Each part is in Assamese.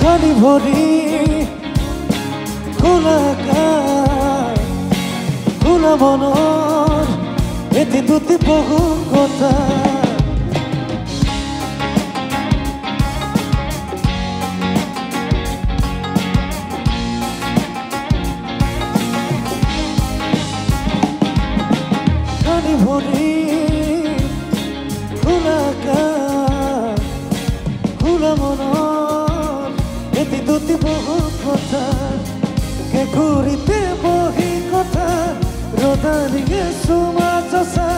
খালি ভৰি খোলা খোলা মনৰ এটি দুটি বহু কথা খালি ভৰি খোলা খোলা মনৰ এটি দুটি বহু কথা কে ঘূৰিতে বহি কথা রোদানিয়ে সুমা চসা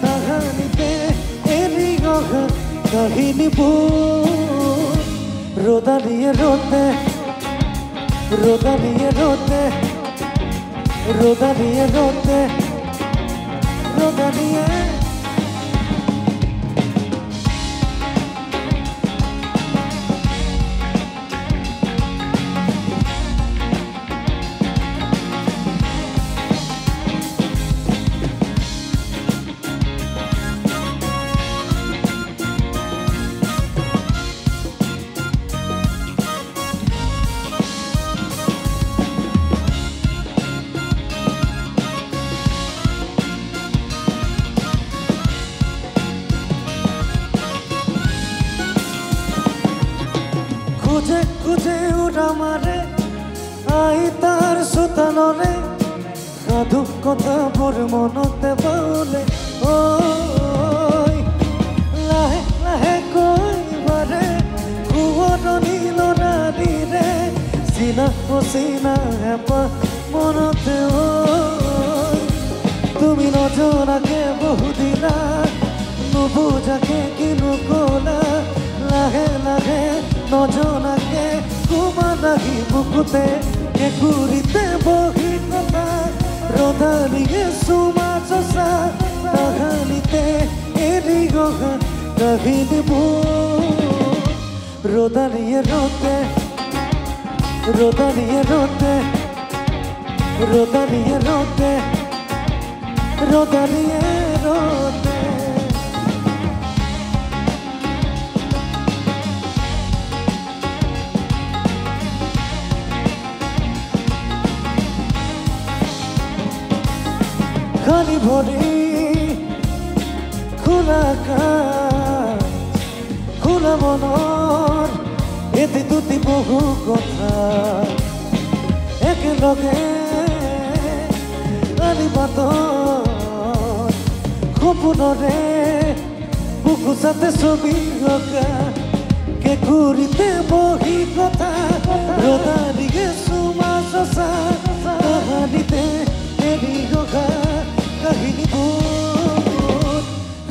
কাহানিতে এলি গহা কাহিনী রোদানিয়ে রোতে রোদানিয়ে রোতে রোদানিয়ে রোতে রোদানিয়ে খুঁজে খুঁজে উড়া মারে আই তার সুতানরে সাধু কথাবোৰ মনতে বলে ঐ লাহে লাহে কৈ বাৰে কুঁৱৰণি লৰালিৰে চিনা পচিনা হেঁপাহ মনতে ঐ তুমি নজনাকে বহুদিনা নুবুজাকে কিনো কলা লাহে লাহে নজনাকে কুমা লাগি বুকুতে কে ঘূৰিতে বহি কথা ৰদালিয়ে চুমা চচা কাহানিতে এৰি গহা কাহিনীবোৰ ৰদালিয়ে ৰতে ৰদালিয়ে ৰতে ৰদালিয়ে ৰতে ৰদালিয়ে ৰতে খালি ভৰি খোলা খোলা মনৰ এটি দুটি বহু কথা একেলগে আলি বাটত সপোনৰে বুকু চাতে ছবি অঁকা কে ঘূৰিতে বহি কথা ৰদালিয়ে চুমা চচা কাহানিতে এৰি গহা কাহিনীবোৰ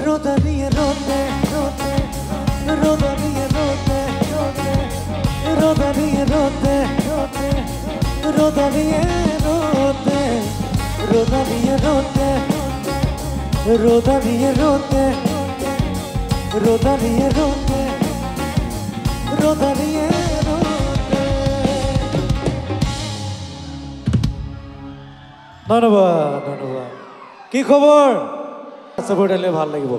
ৰদালিয়ে ৰতে ৰতে ৰদালিয়ে ৰতে ৰতে ৰদালিয়ে ৰতে ৰতে ৰদালিয়ে ৰতে ৰদালিয়ে ৰতে ৰদালিয়ে ৰতে ৰদালিয়ে ৰতে ৰদালিয়ে ৰতে ধন্যবাদ ধন্যবাদ কি খবৰ চবৰ দিলে ভাল লাগিব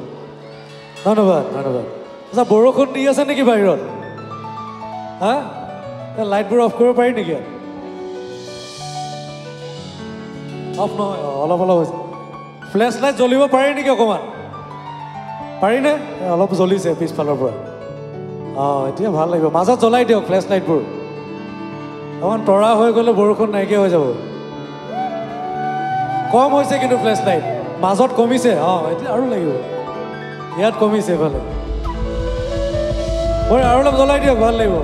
ধন্যবাদ ধন্যবাদ আচ্ছা বৰষুণ দি আছে নেকি বাহিৰত হা লাইটবোৰ অফ কৰিব পাৰি নেকি অফ নহয় অলপ অলপ হৈছে ফ্লেছ লাইট জ্বলিব পাৰি নেকি অকণমান পাৰিনে অলপ জ্বলিছে পিছফালৰ পৰা অঁ এতিয়া ভাল লাগিব মাজত জ্বলাই দিয়ক ফ্লেছ লাইটবোৰ অকণমান তৰা হৈ গ'লে বৰষুণ নাইকিয়া হৈ যাব কম হৈছে কিন্তু ফ্লেছ লাইট মাজত কমিছে অঁ এতিয়া আৰু লাগিব ইয়াত কমিছে এইফালে আৰু অলপ জ্বলাই দিয়ক ভাল লাগিব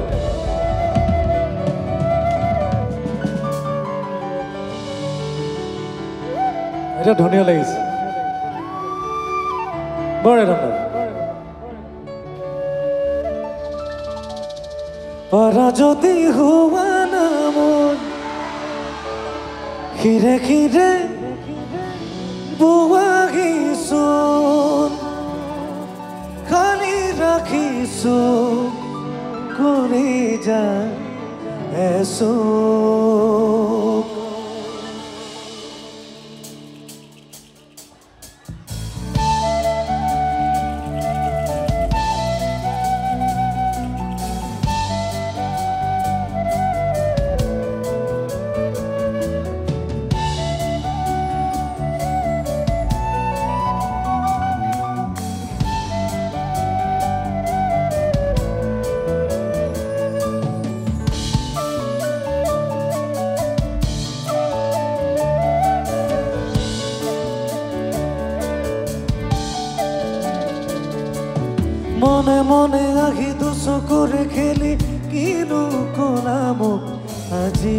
এটা ধুনীয়া লাগিছে বৰ ধন্যবাদ পাৰা যদি হোৱা নামন খিৰে খিৰে বোৱাগিচোন খালি ৰাখিছো কৰি যা এছো মনে মনে আহি দুচকুৰে খেলি কিনো কলা মোক আজি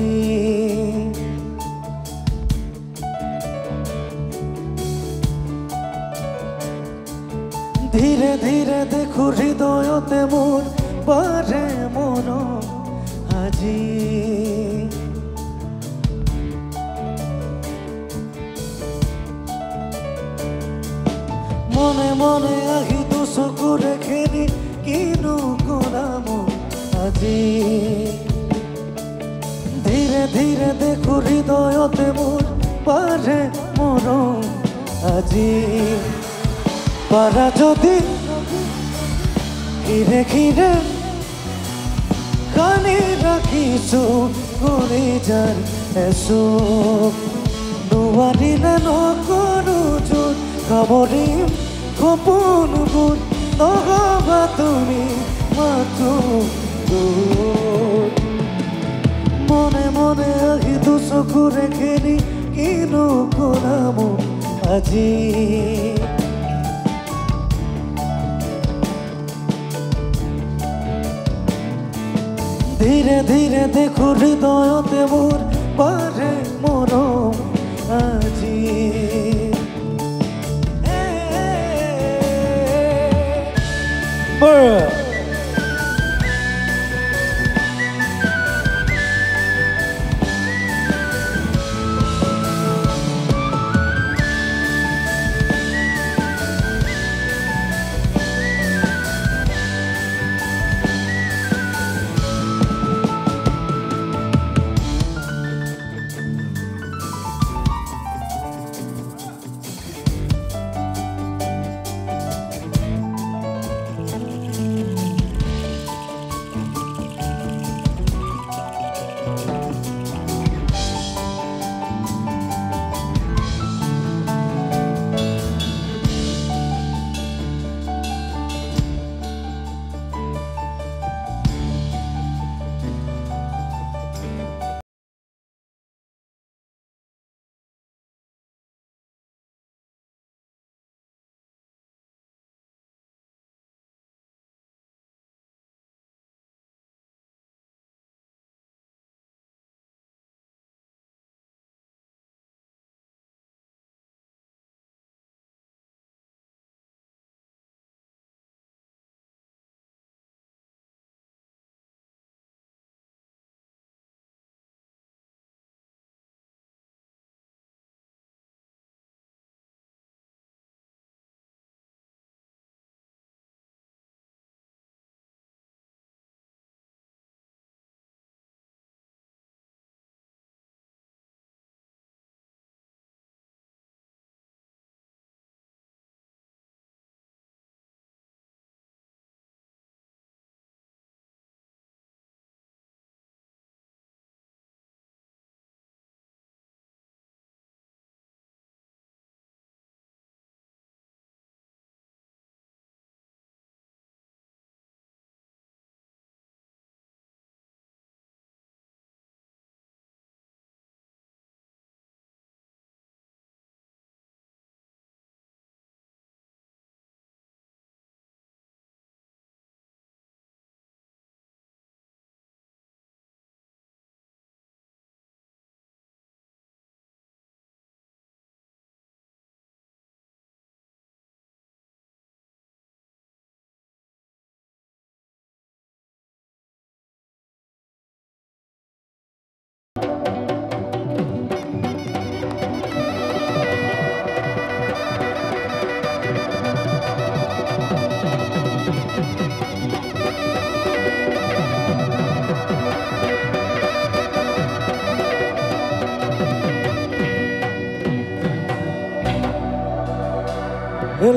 ধীৰে ধীৰে দেখো হৃদয়তে মোৰ বাঢ়ে মৰম আজি মনে মনে আহি দুচকুৰে খেলি কিনো কলা মোক আজি ধীৰে ধীৰে দেখো হৃদয়তে মোৰ বাঢ়ে মৰম আজি পাৰা যদি ঘিৰে ঘিৰে কানি ৰাখিছো কৰি যাৰ এচুক নোৱাৰিলে নকৰো জোৰ কামৰিম সপোনবোৰ নহবা তুমি মাথো মনে মনে আহি দুচকুৰে খেলি কিনো কলা মোক আজি ধীৰে ধীৰে দেখো হৃদয়তে মোৰ বাঢ়ে মৰম আজি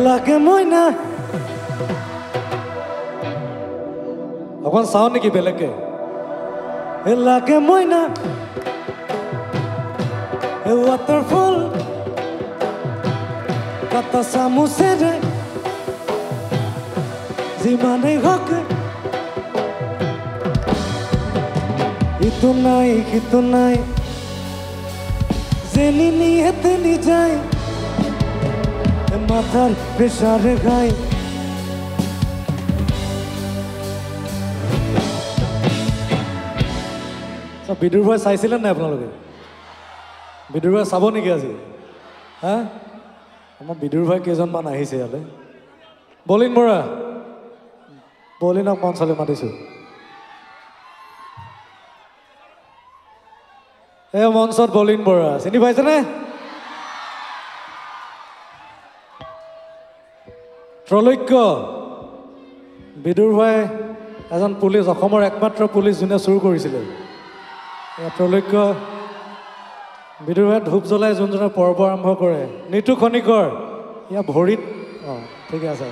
লাগে মইনা অকণ চাওঁ নেকি বেলেগকে লাগে মইনা ৱাটাৰফল কাটা চামুচেৰে যিমানেই হওক ইটো নাই সিটো নাই যেনি নিয়ে তেনি যায় মাথার প্রেসারে গায় বিদুৰ ভাই চাইছিলেন নাই আপোনালোকে বিদুৰ ভাই চাব নেকি আজি হা আমাৰ বিদুৰ ভাই কেইজনমান আহিছে ইয়ালৈ বলিন বৰা বলিনক মঞ্চলৈ মাতিছোঁ এই মঞ্চত বলিন বৰা চিনি পাইছেনে ত্ৰৈলোক্য বিদুৰ ভাই এজন পুলিচ অসমৰ একমাত্ৰ পুলিচ যোনে চুৰ কৰিছিলে ত্ৰৈলোক্য বিদুৰ ভাই ধূপ জ্বলাই যোনজনে পৰ্ব আৰম্ভ কৰে নিতু খনিকৰ ইয়াৰ ভৰিত অঁ ঠিকে আছে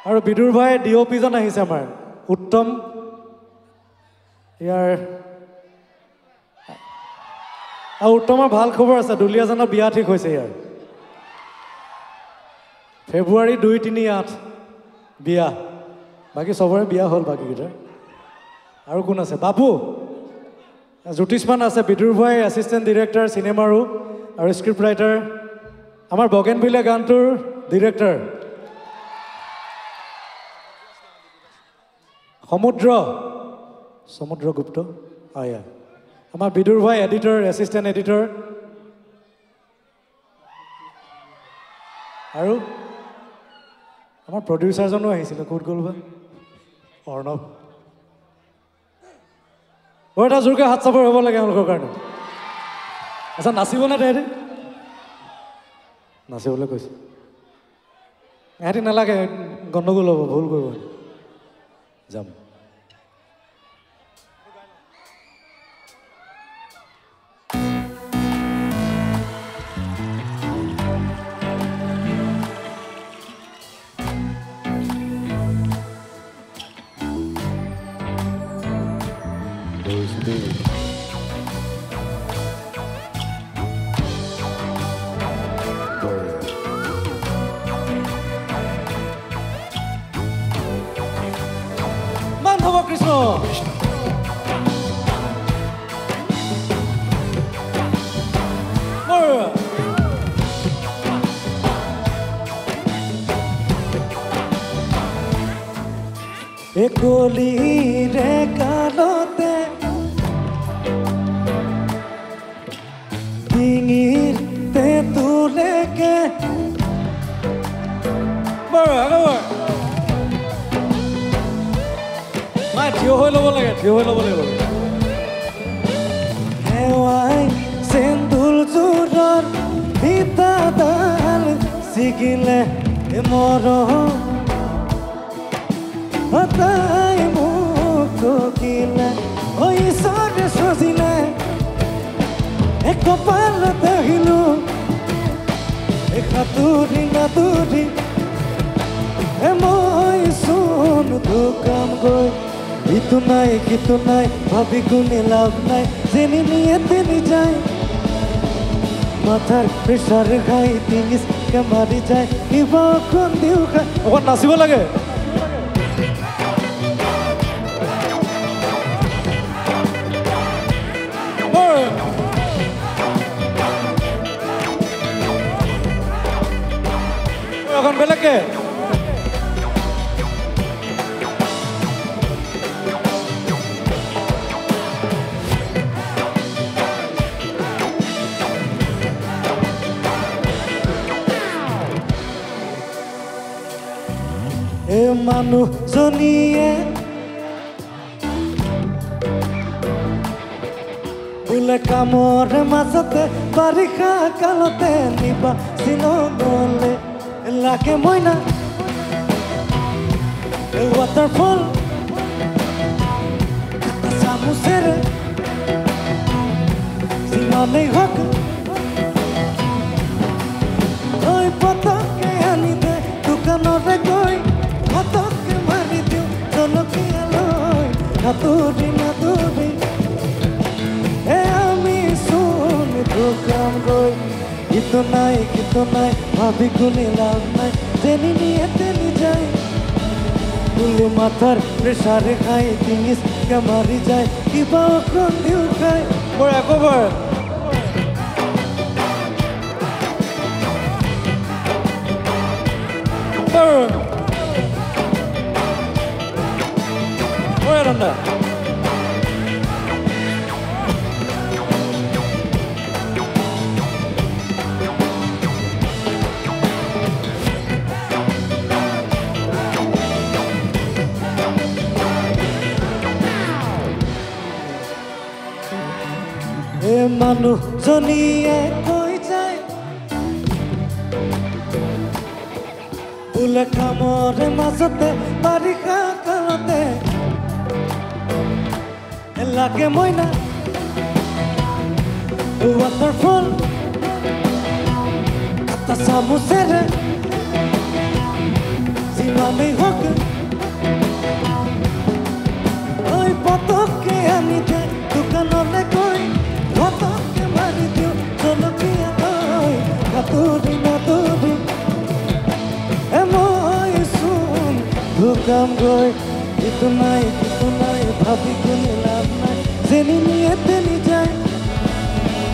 আৰু বিদুৰ ভাই DOP-জন আহিছে আমাৰ উত্তম ইয়াৰ আৰু উত্তমৰ ভাল খবৰ আছে দুলীয়াজনৰ বিয়া ঠিক হৈছে ইয়াৰ ফেব্ৰুৱাৰী 2-3-8 বিয়া বাকী চবৰে বিয়া হ'ল বাকীকেইটা আৰু কোন আছে বাবু জ্যোতিষমান আছে বিদুৰ ভাই এছিষ্টেণ্ট ডিৰেক্টৰ চিনেমাৰো আৰু স্ক্ৰিপ্ট ৰাইটাৰ আমাৰ বগেনভিলে গানটোৰ ডিৰেক্টৰ সমুদ্ৰ গুপ্ত আয়া আমাৰ বিদুৰ ভাই এডিটৰ এছিষ্টেণ্ট এডিটৰ আৰু আমাৰ প্ৰডিউচাৰজনো আহিছিলে ক'ত গ'ল বা অৰ্ণৱ বৰ এটা জোৰকৈ হাত চাপৰ হ'ব লাগে এওঁলোকৰ কাৰণে আচ্ছা নাচিবনে তেহেঁতি নাচিবলৈ কৈছে এহেঁতি নালাগে গণ্ডগোল হ'ব ভুল কৰিব যাম মাধৱ কৃষ্ণ কলিৰে কালতে ডিঙিতে তোলেকে থিয় হৈ ল'ব লাগে থিয় হৈ ল'ব লাগিব হেৱাই চেন্দুল জোৰৰ ফিতাডাল ছিগিলে মৰম তাই মোক ঠকিলে ঈশ্বৰে সজিলে কপালত আহিলো সাঁতুৰি নাতুৰি মই চোন দোকান গৈ ইটো নাই সিটো নাই ভাবি কোনে লাভ নাই যেনি নিয়ে তেনি যায় মাথাৰ প্ৰেছাৰ খাই টিঙিচকে মাৰি যায় কিবা অকণ দিও খাই অকণ নাচিব লাগে অকণ বেলেগকে মানুহজনীয়ে বোলে কামৰ মাজতে বাৰিষা কালতে নিবা চিলঙলে লাগে মইনা ৱাটাৰফল চামুচেৰে যিমানেই হওক ঐ পতককে আনি দে দোকানৰে গৈ পতককে মাৰি দিওঁ জলকীয়া লৈ নাতুৰি নাতুৰি আমি চোন দোকান গৈ ইটো নাই সিটো নাই ভাবি কোনে লাভ নাই যেনি নিয়ে তেনি যায় বুলি মাথাৰ প্ৰেছাৰে খাই টিঙিচকে মাৰি যায় কিবা অকণ দিও খাই মোৰ একবাৰ মানুহজনীয়ে কৈ যায় বোলে কামৰে মাজতে বাৰিষা কালতে লাগে মইনা ৱাটাৰফল কাটা চামুচেৰে যিমানেই হওক ঐ পতককে আনি দে দোকানলৈ গৈ পতককে মাৰি দিওঁ জলকীয়া ঐ নাতুৰি নাতুৰি মই চোন দোকান গৈ ইটো নাই ভাবি কোনো লাভ নাই যেনি নিয়ে তেনি যায়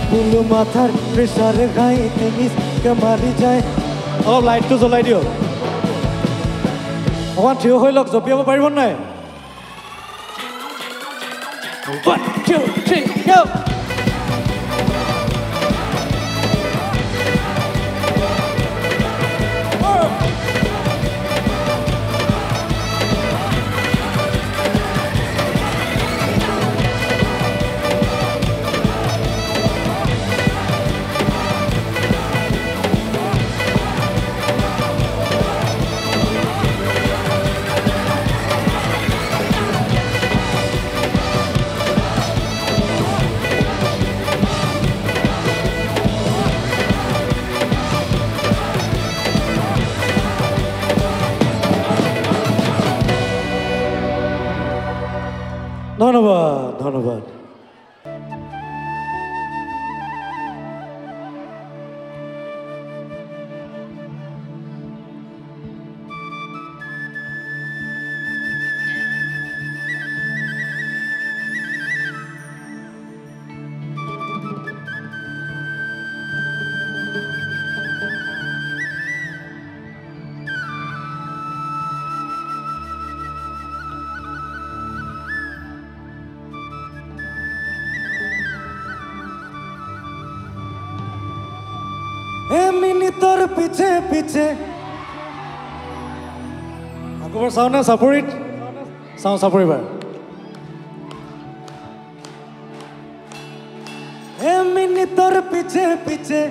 বোলো মাথাৰ প্ৰেছাৰ ঘাই টেনিছকে মাৰি যায় অলপ লাইটটো জ্বলাই দিয়ক অকণমান থিয় হৈ লওক জঁপিয়াব পাৰিব নাই 1, 2, 3, go! ধন্যবাদ মিনিটৰ পিছে পিছে আকবৰ চাওঁ নে চাপৰিত চাওঁ চাপৰিবাৰ মিনিটৰ পিছে পিছে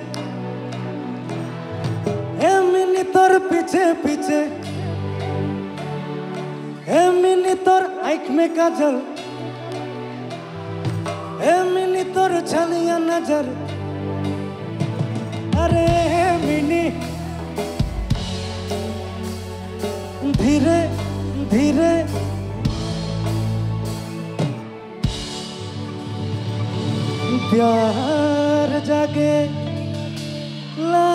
মিনিটৰ পিছে পিছে মিনিটৰ আঁখ মে কাজল মিনিটৰ ছালিয়া নজर अरे मिनी धीरे धीरे प्यार जागे ला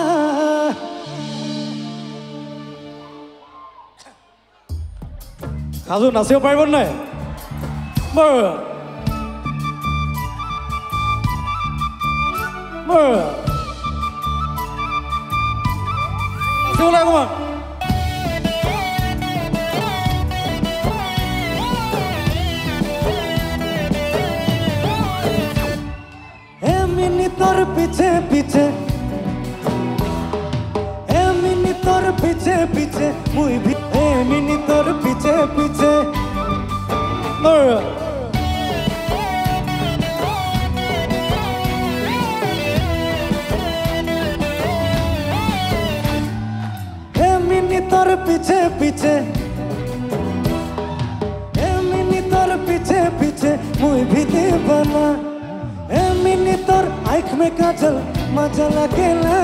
खाजू नाचिब পাৰিব নাই Come on. মিনিটৰ পিছে পিছে মিনিটৰ পিছে পিছে মই মিনিটৰ পিছে পিছে মিনিটৰ পিছে পিছে মিনিটৰ পিছে পিছে মই ভিতে বনা মিনিটৰ আঁখ মে কাজল মজা লাগেলা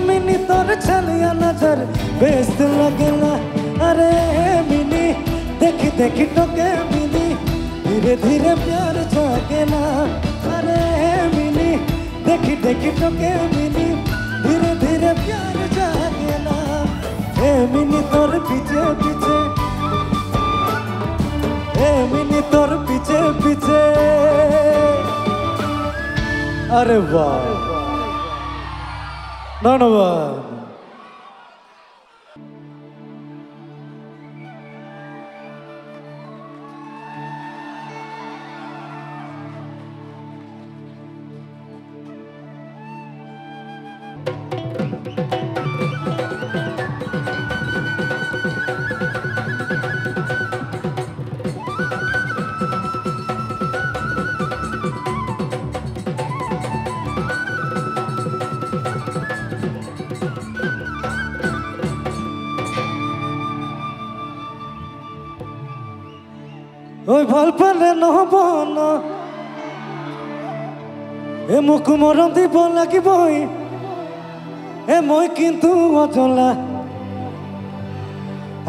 মিনিটৰ ছালিয়া নজर বেস্ত লাগেলা अरे मिनी देखी देखी टोके मिनी धीरे धीरे प्यार जागेला अरे मिनी देखी देखी टोके मिनी धीरे धीरे प्यार जागेला मिनी तोर पीछे पीछे मिनी तोर पीछे पीछे अरे वाह धन्यवाद ঐ ভাল পালে নহ'ব ন মোক মৰম দিব লাগিবই মই কিন্তু অজলা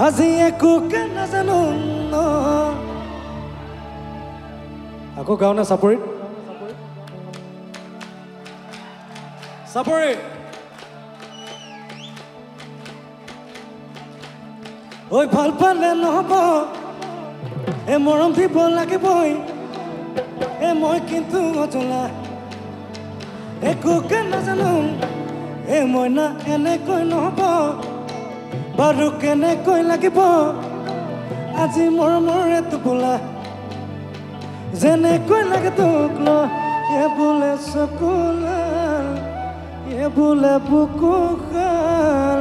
আজি একোকে নাজানো ন আকৌ গাওঁ নে চাপৰিত চাপৰি ঐ ভাল পালে নহ'ব মৰম দিব লাগিবই মই কিন্তু অজলা একোকে নাজানো মই না এনেকৈ নহ'ব বাৰু কেনেকৈ লাগিব আজি মৰমৰে টোপোলা যেনেকৈ লাগে তোক ল বোলে চকুলাল বোলে বুকু খাল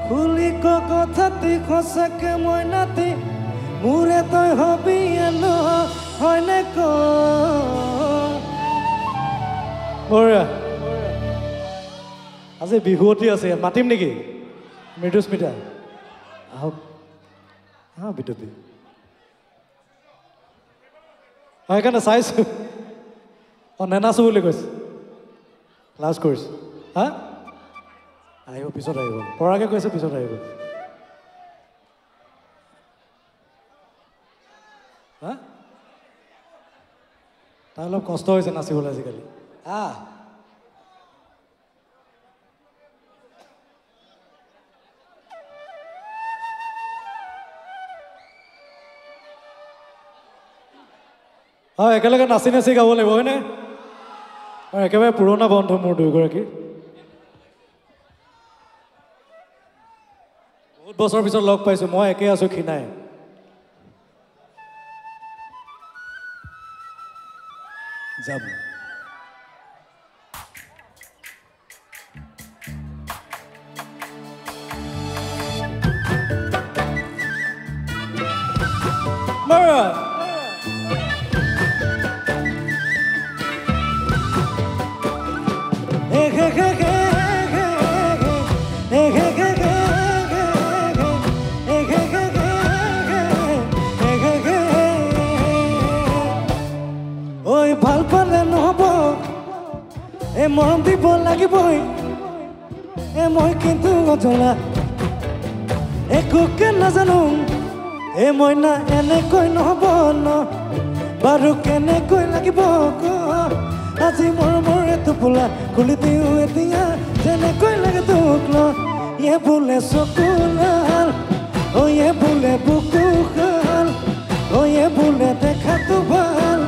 খুলি কথাটি সঁচাকে মই নাতি মোৰে তই হবি এনো হয়নে ক বঢ়িয়া আজি বিহুৱতী আছে মাতিম নেকি মৃদুস্মিতা আহক বিদুপী সেইকাৰণে চাইছোঁ নেনাচো বুলি কৈছে লাজ কৰিছে হা আহিব পিছত আহিব পৰাকে কৈছে পিছত আহিব হা তাৰ অলপ কষ্ট হৈছে নাচিবলৈ আজিকালি একেলগে নাচি নাচি গাব লাগিব হয়নে একেবাৰে পুৰণা বন্ধু মোৰ দুয়োগৰাকী বহুত বছৰ পিছত লগ পাইছোঁ মই একে আছোঁ ক্ষীণাই যাম ভাল পালে নহ'ব মৰম দিব লাগিবই মই কিন্তু অজলা একোকে নাজানো মই না এনেকৈ নহ'ব ন বাৰু কেনেকৈ লাগিব আজি মৰমৰে টোপোলা খুলি দিওঁ এতিয়া যেনেকৈ লাগে তোক ল বোলে চকুলাল বোলে বুকু খাল বোলে দেখাটো ভাল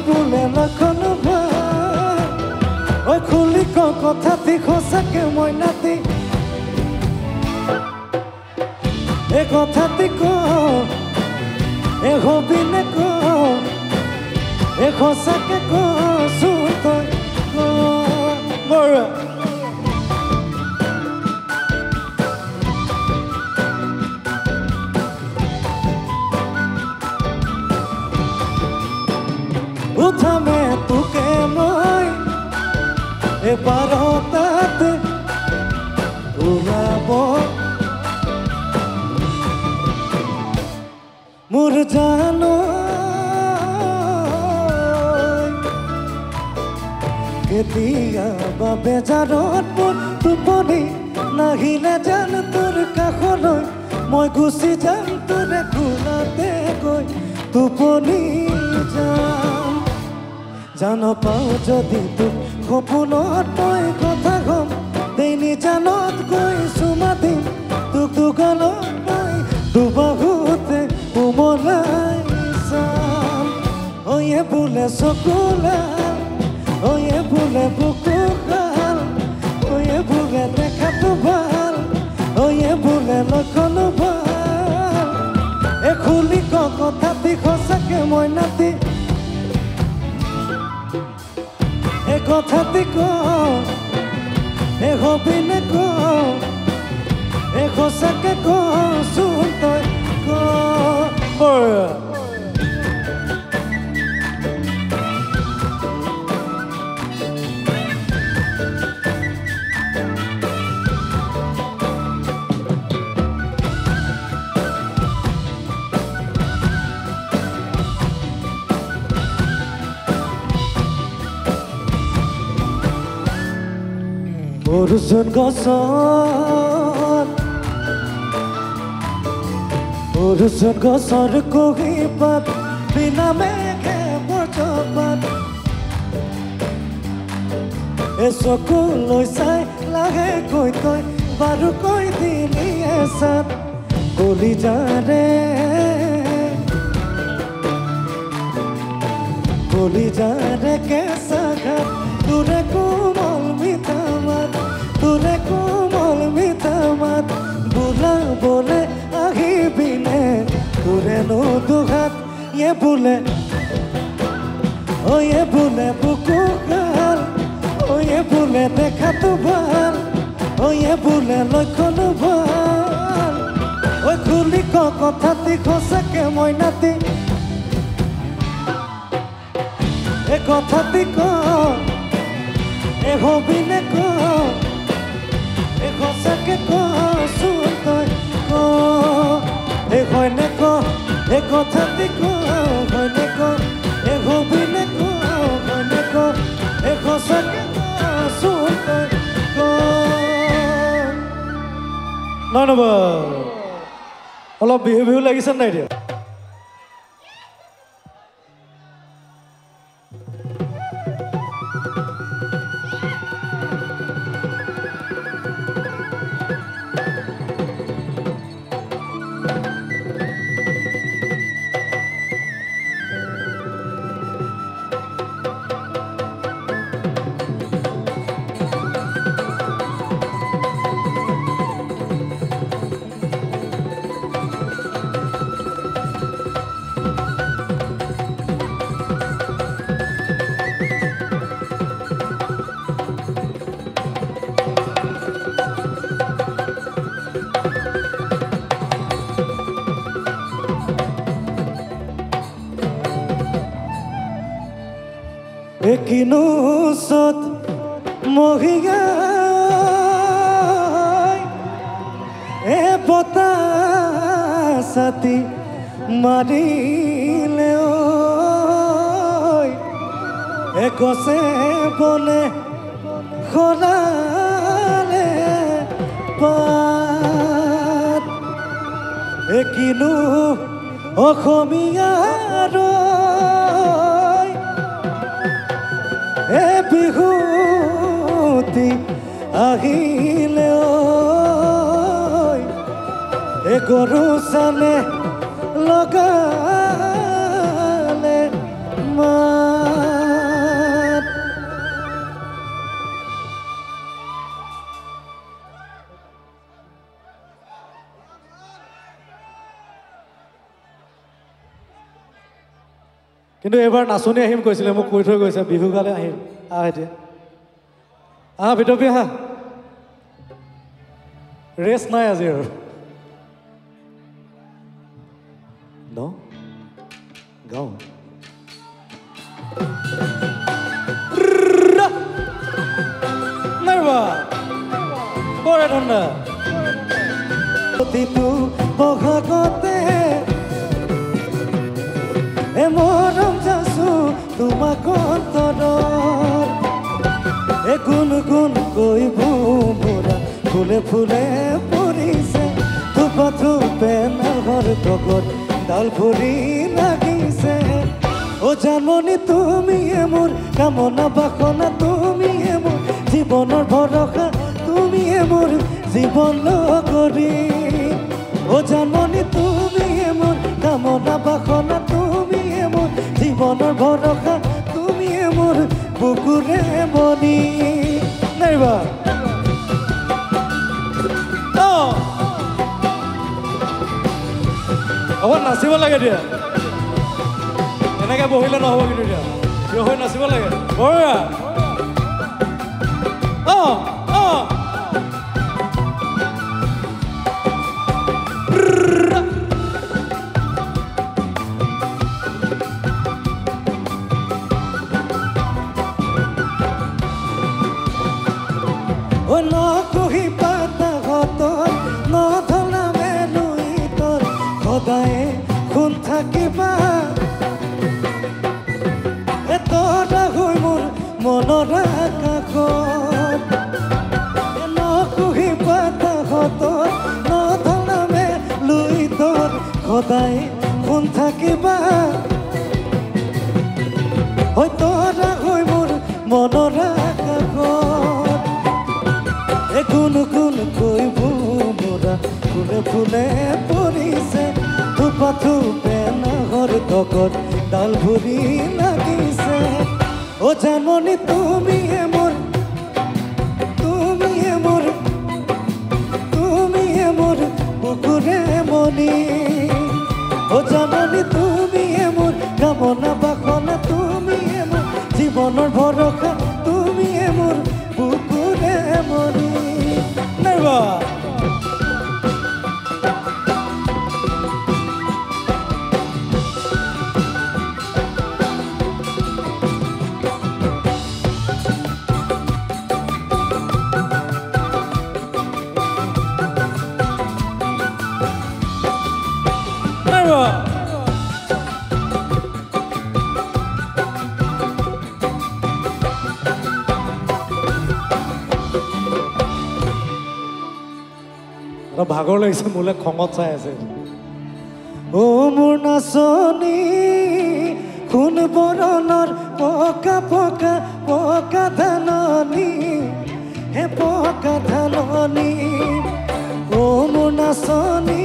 বোলে লক্ষণ ভাল খুলি কথাটি সঁচাকে মই নাতি কথাটি ক হবি নে ক সঁচাকে কচোন তই উঠামে তোকে মই এবাৰ তাতে উৰাব মোৰ জানো কেতিয়াবা বেজাৰত মোৰ টোপনি নাহিলে জান তোৰ কাষলৈ মই গুচি যাম তোৰে খোলাতে গৈ টোপনি যাম জান পাওঁ যদি তোক সপোনত মই কথা কম দেইনি জানত গৈ চুমা দিম তোক দোকানত মই দুবাহুতে উমলাই চাম বোলে চকুলাল বোলে বুকু খাল বোলে দেখাটো ভাল বোলে লক্ষণ ভাল খুলি কথাটি সঁচাকে মই নাতি কথাটি ক হবি নে ক সঁচাকে কচোন তই ক অৰ্জুন গছত অৰ্জুন গছৰ কুঁহিপাত বিনা মেঘে বজ্ৰপাত এ চকু লৈ চাই লাহে কৈ তই বাৰু কৈ দিলি এচাত কলিজাৰে কলিজাৰে কেঁচা ঘাট তোৰে কোমল মিঠা মাত তোৰে কোমল মিঠা মাত বোলাবলে আহিবিনে তোৰে নো দুহাত ইয়ে বোলে ইয়ে বোলে বুকু গাল ইয়ে বোলে দেখাতো ভাল ইয়ে বোলে লক্ষণ ভাল খুলি ক কথাটি সঁচাকে মই নাতি এ কথাটি ক এ হবিনে ক এ সঁচাকে কচোন তই ক এ হয়নে ক এ কথাটি ক হয়নে ক এ হবিনে ক হয়নে ক এ সঁচাকে কচোন তই ক নবা অলপ বিহু বিহু লাগিছে নাই এতিয়া কিনুচত মহিয়াই এ বতাসাতি মাৰিলে এ গছে বনে সলালে পাত এ কিনো অসমীয়াৰ এ বিহুতি আহিলে এ গৰু চালে লগালে মাত কিন্তু এইবাৰ নাচনি আহিম কৈছিলে মোক কৈ থৈ গৈছে বিহু গালে আহিম আহ এতিয়া আহ ভিতৰপি আহা ৰেষ্ট নাই আজি আৰু ন গাওঁ নাইবা বৰে ঠাণ্ডা প্ৰতিটো বহাগতে এ মৰম যাচো তোমাক অন্তৰত এ গুণ গুণ কৈ ভোমোৰা ফুলে ফুলে পৰিছে থোপা থোপে নাহৰ তগত ডাল ভৰি লাগিছে অ জাননী তুমিয়ে মোৰ কামনা বাসনা তুমিয়ে মোৰ জীৱনৰ ভৰসা তুমিয়ে মোৰ জীৱন লগৰী অ জাননী তুমিয়ে মোৰ কামনা বাসনা তুমিয়ে মোৰ জীৱনৰ ভৰসা তুমিয়ে মোৰ বুকুৰে মনি নাইবা অকণ নাচিব লাগে দিয়া এনেকে বহিলে নহ'ব কিন্তু এতিয়া থিয় হৈ নাচিব লাগে বঢ়িয়া নকুহি পাতা ঘটত নধলা মেলুই তোৰ সদায়ে খুন থাকিবা এতটা হৈ মোৰ মনৰ আকাশত সদায় কোন থাকিবা হয়তো হৈ মোৰ মনৰ আকাশত গুণ গুণ কৈ ভোমোৰা ফুলে ফুলে পৰিছে থোপা থোপে নাহৰ তকত ডাল ভৰি লাগিছে ও জাননী তুমিয়ে মোৰ বুকুৰে মনি ও জাননী তুমিয়ে মোৰ কামনা বাসনা তুমিয়ে মোৰ জীৱনৰ ভৰসা তুমিয়ে মোৰ বুকুৰে মনি নাইবা ভাগৰ লাগিছে মোলে খঙত চাই আছে ও মোৰ নাচনী খুন বৰণৰ পকা পকা পকা ধাননি হে পকা ধাননি ও মোৰ নাচনী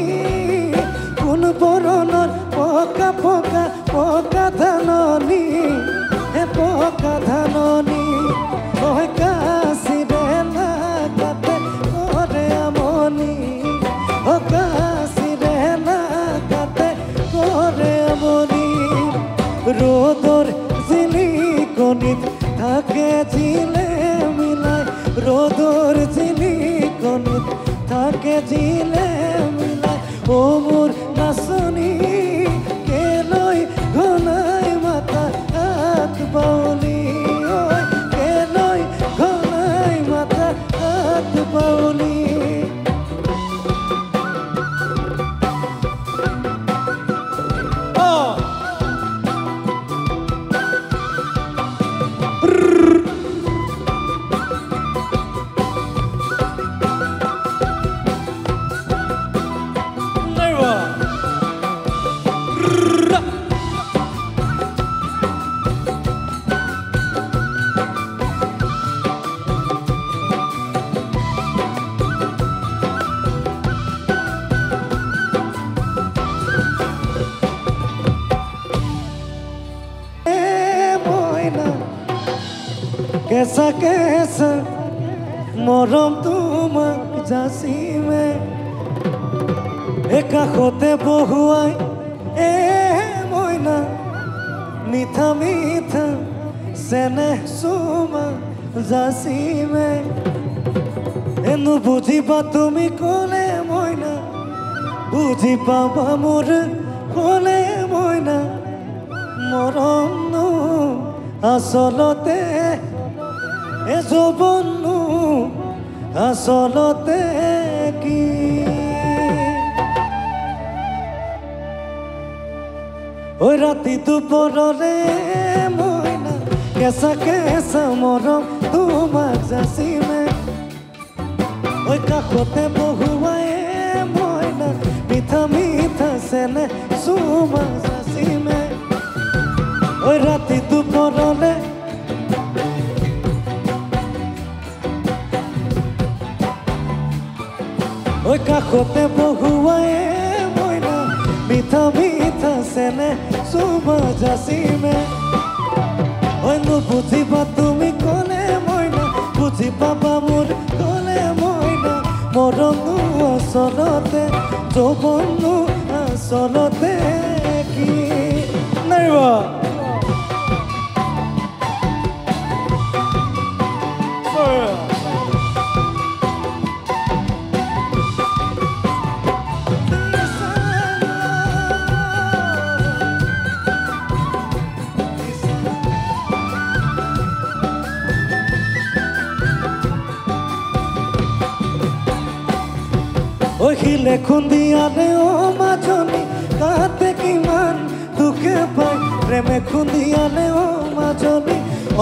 খুন বৰণৰ পকা পকা পকা ধাননি হে পকা ধাননি তই কাচিৰে লাগাতে কৰে আমনি কাচিৰে লাগাতে কৰে আমনি ৰ'দৰ জিলিকনিত থাকে জিলে মিলাই ৰ'দৰ জিলিকনিত থাকে জিলে মিলাই ও মোৰ নাচনী কেলৈ ঘনাই মাতা হাত বাউলি কেলৈ ঘনাই মাতা হাত বাউলি कैसा कैसा মৰম তোমাক যাচিমে একাষতে বহুৱাই মইনা মিঠা মিঠা চেনেহ চুমা যাচিমে এনো বুজিবা তুমি ক'লে মইনা বুজি পাবা মোৰ ক'লে মইনা মৰমনো আচলতে এ যৌৱননো আচলতে কি ঐ ৰাতি দুপৰৰে মইনা কেঁচা কেঁচা মৰম তোমাক যাচিমে ঐ কাষতে বহুৱাই মইনা মিঠা মিঠা চেনেহ চুমা যাচিমে ঐ ৰাতি দুপৰলে ঐ কাষতে বহুৱাই মইনা মিঠা মিঠা চেনেহ চুমা যাচিমে ঐ নুবুজিবা তুমি ক'লে মইনা বুজি পাবা মোৰ ক'লে মইনা মৰমনো আচলতে যৌৱননো আচলতে কি নাইবা শিলে খুন্দিয়ালে ও মাজনী কাতে কিমান দুখে পায় প্ৰেমে খুন্দিয়ালে ও মাজনী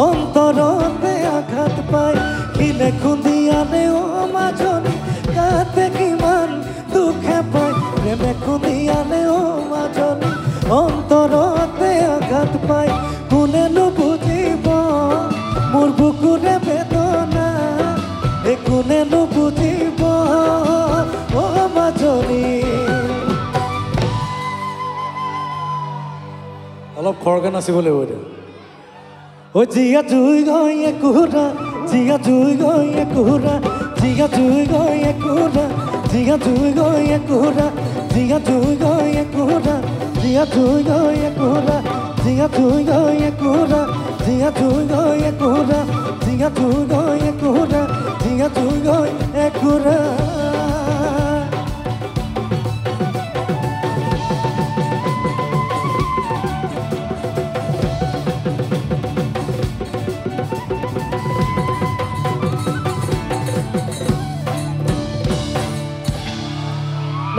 অন্তৰতে আঘাত পায় শিলে খুন্দিয়ালে ও মাজনী কাতে কিমান দুখে পায় প্ৰেমে খুন্দিয়ালে মাজনী অন্তৰতে আঘাত পাই কোনেনো বুজিব মোৰ বুকুৰে বেদনা কোনেনো বুজিব মাজনী অলপ খৰকে নাচিব লাগিব এতিয়া ও জিয়া জুই গৈ একুৰা জিয়া জুই গৈ একুৰা জিয়া জুই গৈ একুৰা জিয়া জুই গৈ একুৰা জিয়া জুই গৈ একুৰা জিয়া জুই গৈ একুৰা জিয়া জুই গৈ একুৰা জিয়া জুই গৈ একুৰা জিয়া জুই গৈ একুৰা জিয়া জুই গৈ একুৰা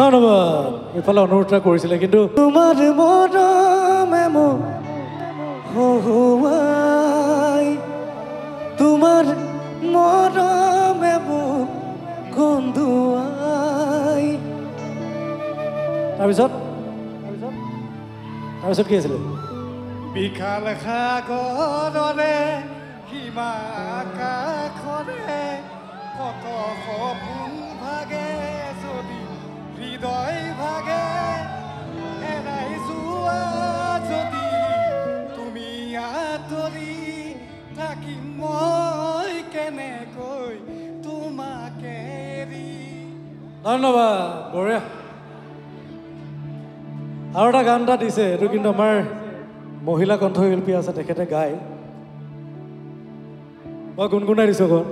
ধন্যবাদ এইফালে অনুৰোধ কৰিছিলে কিন্তু তোমাৰ মৰমে মোক হহুৱাই তোমাৰ মৰমে মোক কন্দুৱাই তাৰপিছত কি আছিলে বিশাল সাগৰৰে সীমা আকাশৰে কত সপোন ভাগে যদি হৃদয় ভাগে এৰাই যোৱা যদি তুমি আঁতৰি থাকিম মই কেনেকৈ তোমাকে এৰি ধন্যবাদ বঢ়িয়া আৰু এটা গান এটা দিছে এইটো কিন্তু আমাৰ মহিলা কণ্ঠশিল্পী আছে তেখেতে গায় মই গুণগুণাই দিছোঁ অকণ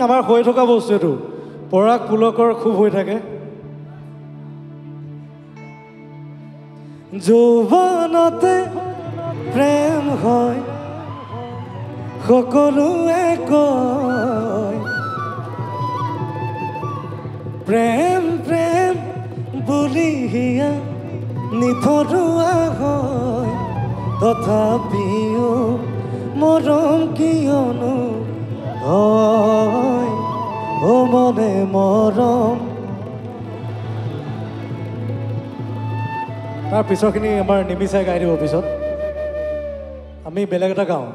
আমাৰ হৈ থকা বস্তু এইটো পৰাগ পুলকৰ খুব হৈ থাকে যৌৱনতে প্ৰেম হয় সকলোৱে কয় প্ৰেম প্ৰেম বুলি হিয়া নিথৰুৱা হয় তথাপিও মৰম কিয়নো হয় ও মনে মৰম তাৰ পিছৰখিনি আমাৰ নিমিচাই গাই দিব পিছত আমি বেলেগ এটা গাওঁ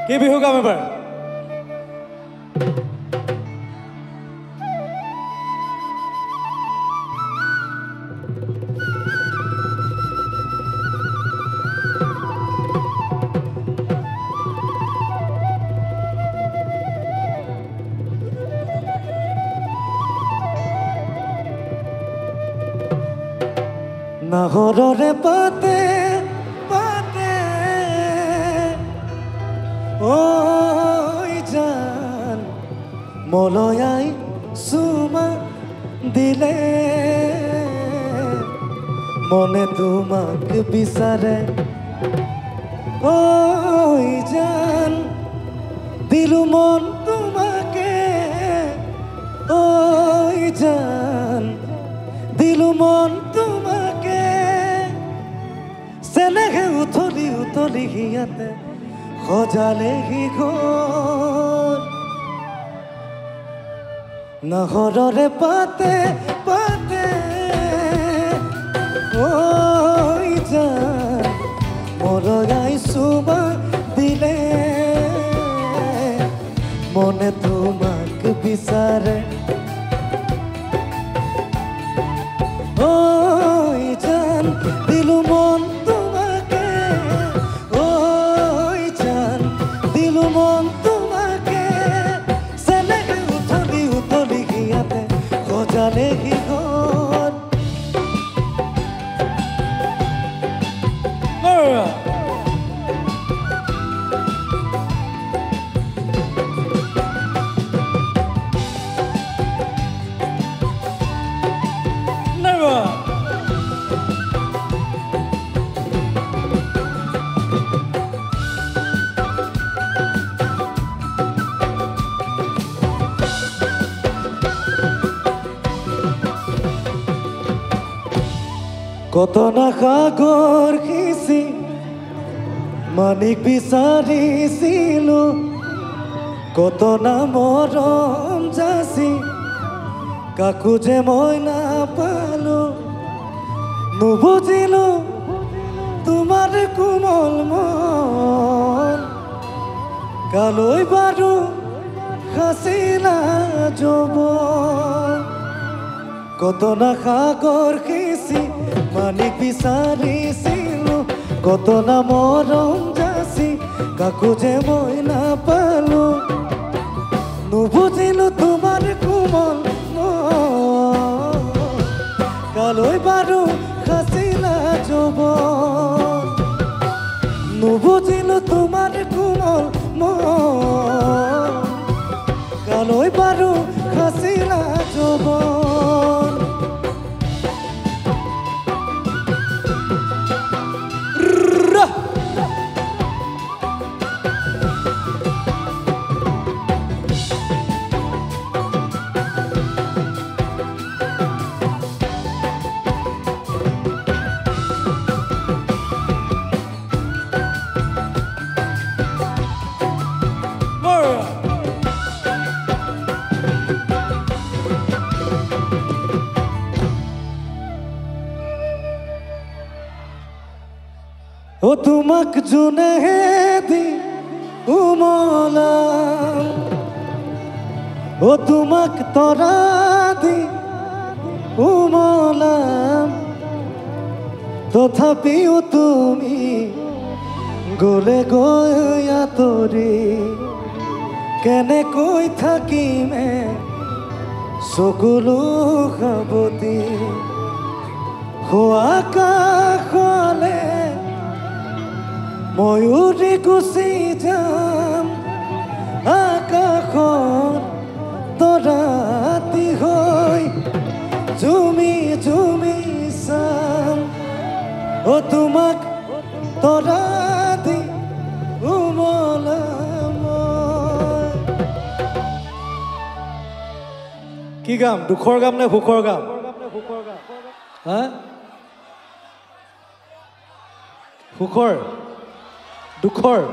কি বিহু গাম এবাৰ নাহৰৰে পাতে পাতে ঐ জান মলয়াই চুমা দিলে মনে তোমাক বিচাৰে ঐ জান দিলো মন তোমাকে ঐ জান দিলো মন তোমাকে চেনেহে উথলি উথলি হিয়াতে সজালে সি ঘৰ নাহৰৰে পাতে পাতে ঐ জান মৰয়াই চুমা দিলে মনে তোমাক বিচাৰে ঐ জান দিলো মন তোমাকে ঐ জান দিলো মন তোমাকে চেনেহে উথলি উথলি হিয়াতে সজালে সি ঘৰ কত না সাগৰ সিঁচি মানিক বিচাৰিছিলো কত না মৰম যাচি কাকো যে মই নাপালো নুবুজিলো তোমাৰ কোমল মন কালৈ বাৰু সাঁচিলা যৌৱন কত না সাগৰ সিঁচি মানিক বিচাৰিছিলো কত না মৰম যাচি কাকো যে মই নাপালো নুবুজিলো তোমাৰ কোমল মন কালৈ বাৰু সাঁচিলা যৌৱন নুবুজিলো তোমাৰ কোমল মন কালৈ বাৰু সাঁচিলা যৌৱন ও তোমাক জোনেদি উমলাম ও তোমাক তৰা দি উমলাম তথাপিও তুমি গলে গৈ আঁতৰি কেনেকৈ থাকিমে চকুলো সাৱতি আকাশলে ময়ূৰী গুচি যাম আকাশত তৰাতি হৈ জুমি জুমি চাম ও তোমাক তৰাতি উমলাম কি গাম দুখৰ গাম নে সুখৰ গাম হা সুখৰ দুখৰ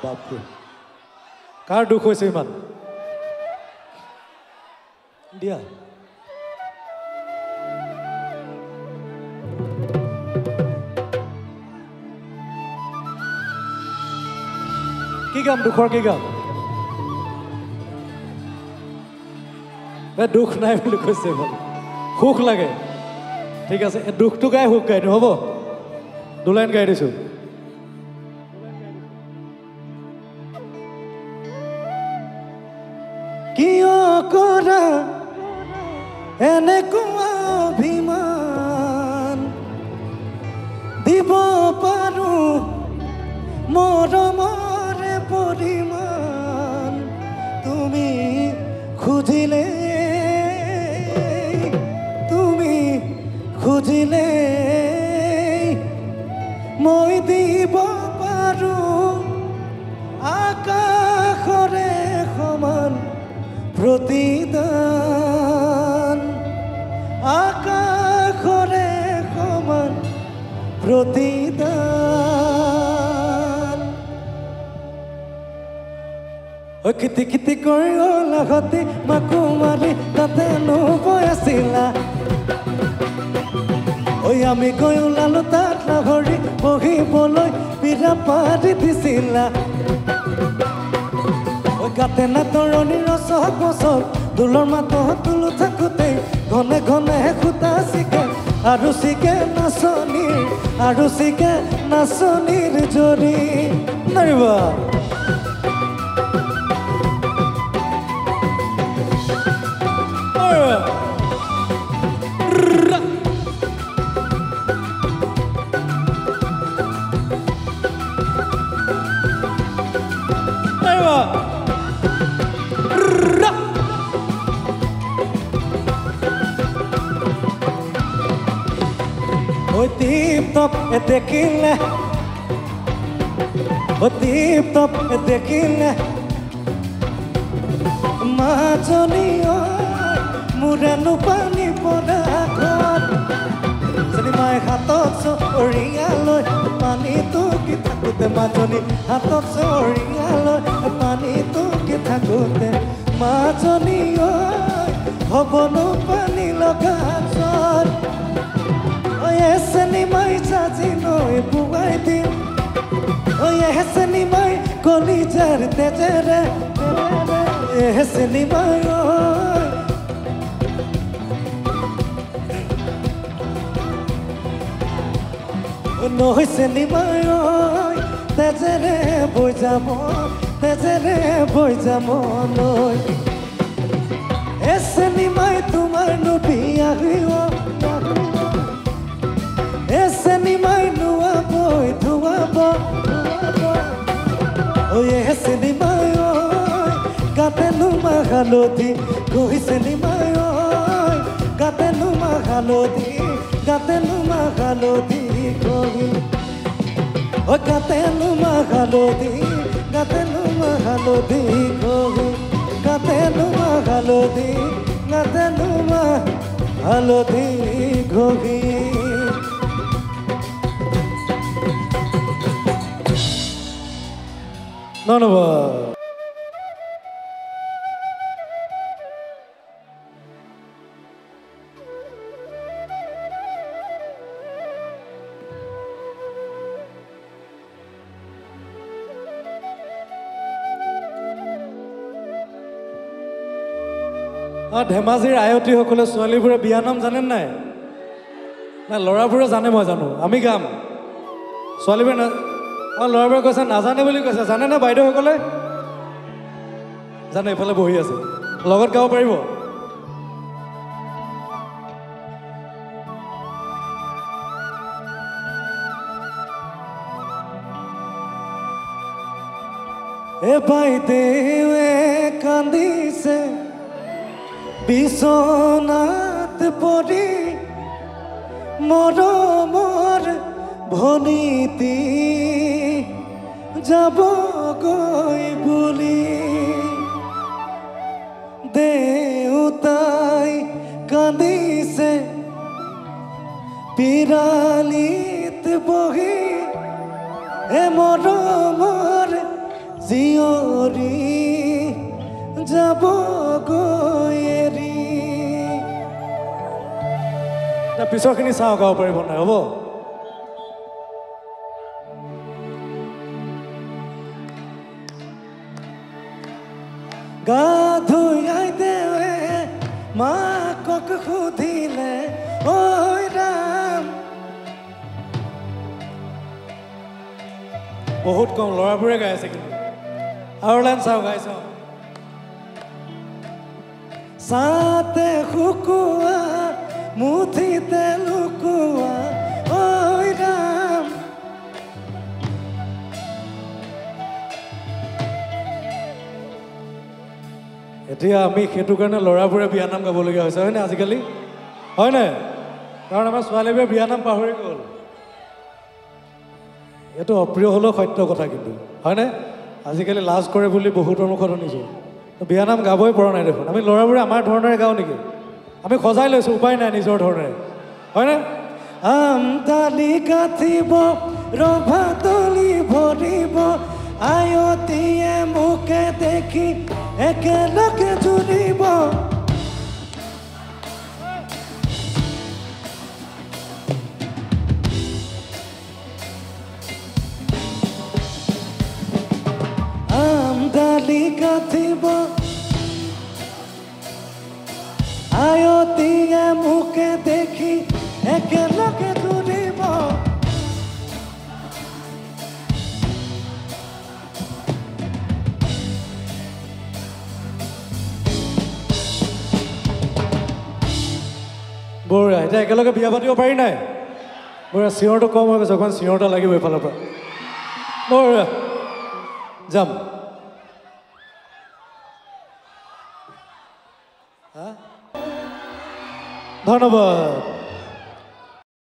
বাপৰে কাৰ দুখ হৈছে ইমান দিয়া কি গাম দুখৰ কি গাম দুখ নাই বুলি কৈছে ইমান সুখ লাগে ঠিক আছে দুখটো গাই সুখ গাই দিওঁ হ'ব দুলাইন গাই দিছোঁ কিয় কৰা এনেকুৱা অভিমান দিব পাৰোঁ মৰমৰে পৰিমাণ তুমি খুজিলে মই দিব পাৰোঁ আকাশৰে সমান প্ৰতিদান আকাশৰে সমান প্ৰতিদান খিতি খিতি কৰি লাগতি মাকো মাৰি তাতে নবৈ আছিলা ঐ আমি গৈ ওলালো তাত নাভৰি বহিবলৈ বিৰা পাৰি দিছিলা গাতে না তৰণিৰ চহক বছক দোলৰ মাতত তুলো থাকোঁতে ঘনে ঘনে সূতা চিকে আৰু চিকে নাচনীৰ জৰি নাৰিবা দেখিলে মাজনী মোৰেনো পানী পৰা ঘৰত যদি মায়ে হাতত থাকোঁতে মাজনী হাতত চৰিয়ালৈ পানী তোকে থাকোঁতে মাজনী ঐ হ'বনো পানী লগা চৰ ঐ এচেনি মাই চাজি নৈ বুৱাই দিম ঐ এচেনি মাই কলিজাৰ তেজেৰে এচেনি মাই নৈ চেনি মাই তেজেৰে বৈ যাম নৈ এচেনি মাই তোমাৰ নুবিয়াহিব এচেনি মাই নুৱাবই ধুৱাব ঐ এচেনি মাই গাতে নুমা হালধি কৈছেনি মাই গাতে নুমা হালধি কহি ঐ গাতে নুমা হালধি কহি গাতে নুমা হালধি ঘহি ধন্যবাদ ধেমাজিৰ আয়তীসকলে ছোৱালীবোৰে বিয়ানাম জানে নাই ল'ৰাবোৰে জানে মই জানো আমি গাম ছোৱালীবোৰে ল'ৰাবোৰে কৈছে নাজানে বুলি কৈছে জানেনে বাইদেউসকলে জানে এইফালে বহি আছে লগত গাব পাৰিব এ বাইদেৱে কান্দিছে বিছনাত পৰি মৰমৰ ভনীতি যাবগৈ বুলি দেউতাই কান্দিছে পিৰালিত বহি এ মৰমৰ জীয়ৰী যাবগৈ এৰি পিছৰখিনি চাওঁ গাব পাৰিব নাই হ'ব গা ধুয়াই দেৱে মাকক সুধিলে ঐ ৰাম বহুত কম ল'ৰাবোৰে গাই আছে কিন্তু আৰু লাইন চাওঁ গাই চাওঁ সাতে শুকুয়া মুঠিতে লুকুয়া ঐ ৰাম এতিয়া আমি সেইটো কাৰণে ল'ৰাবোৰে বিয়ানাম গাবলগীয়া হৈছে হয়নে আজিকালি হয়নে কাৰণ আমাৰ ছোৱালীবোৰে বিয়ানাম পাহৰি গ'ল এইটো অপ্ৰিয় হ'লেও সত্য কথা কিন্তু হয়নে আজিকালি লাজ কৰে বুলি বহুতৰ মুখত শুনিছোঁ বিয়ানাম গাবই পৰা নাই দেখোন আমি ল'ৰাবোৰে আমাৰ ধৰণেৰে গাওঁ নেকি আমি সজাই লৈছোঁ উপায় নাই নিজৰ ধৰণেৰে হয়নে আমদালি গাঁঠিব ৰভা তলি ভৰিব আয়তীয়ে মোকে দেখি একেলগে জুৰিব আমদালি গাঁঠিব আয়তীয়ে মোকে দেখি একেলগে জুৰিব বঢ়িয়া এতিয়া একেলগে বিয়া পাতিব পাৰি নাই বঢ়িয়া চিঞৰটো কম হৈ গৈছে অকণমান চিঞৰ এটা লাগিব এইফালৰ পৰা বঢ়িয়া যাম ধন্যবাদ